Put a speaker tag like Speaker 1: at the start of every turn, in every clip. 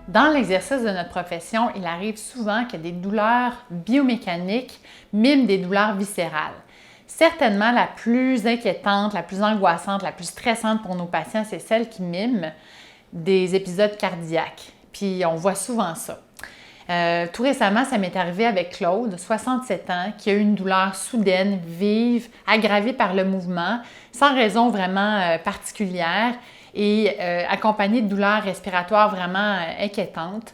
Speaker 1: Dans l'exercice de notre profession, il arrive souvent que des douleurs biomécaniques miment des douleurs viscérales. Certainement, la plus inquiétante, la plus angoissante, la plus stressante pour nos patients, c'est celle qui mime des épisodes cardiaques. Puis on voit souvent ça. Tout récemment, ça m'est arrivé avec Claude, 67 ans, qui a eu une douleur soudaine, vive, aggravée par le mouvement, sans raison vraiment particulière et accompagnée de douleurs respiratoires vraiment inquiétantes.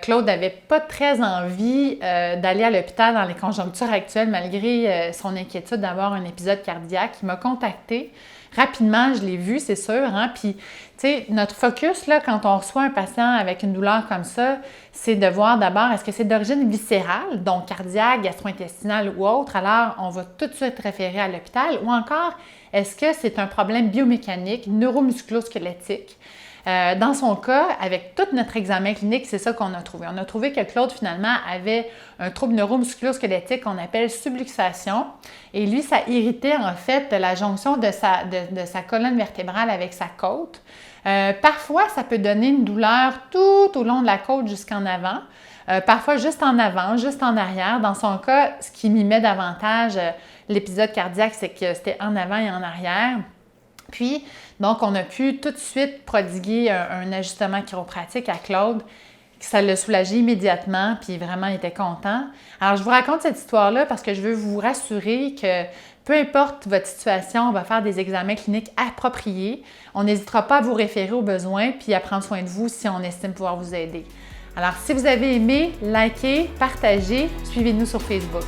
Speaker 1: Claude n'avait pas très envie d'aller à l'hôpital dans les conjonctures actuelles, malgré son inquiétude d'avoir un épisode cardiaque. Il m'a contacté. Rapidement, je l'ai vu, c'est sûr. Hein? Puis, tu sais, notre focus, là, quand on reçoit un patient avec une douleur comme ça, c'est de voir d'abord, est-ce que c'est d'origine viscérale, donc cardiaque, gastro-intestinale ou autre? Alors, on va tout de suite référer à l'hôpital. Ou encore, est-ce que c'est un problème biomécanique, neuromusculo-squelettique? Dans son cas, avec tout notre examen clinique, c'est ça qu'on a trouvé. On a trouvé que Claude, finalement, avait un trouble neuromusculo-squelettique qu'on appelle subluxation. Et lui, ça irritait en fait la jonction de sa colonne vertébrale avec sa côte. Parfois, ça peut donner une douleur tout au long de la côte jusqu'en avant. Parfois, juste en avant, juste en arrière. Dans son cas, ce qui mimait davantage l'épisode cardiaque, c'est que c'était en avant et en arrière. Puis, donc, on a pu tout de suite prodiguer un ajustement chiropratique à Claude. Ça l'a soulagé immédiatement, puis vraiment, il était content. Alors, je vous raconte cette histoire-là parce que je veux vous rassurer que peu importe votre situation, on va faire des examens cliniques appropriés. On n'hésitera pas à vous référer aux besoins puis à prendre soin de vous si on estime pouvoir vous aider. Alors, si vous avez aimé, likez, partagez, suivez-nous sur Facebook.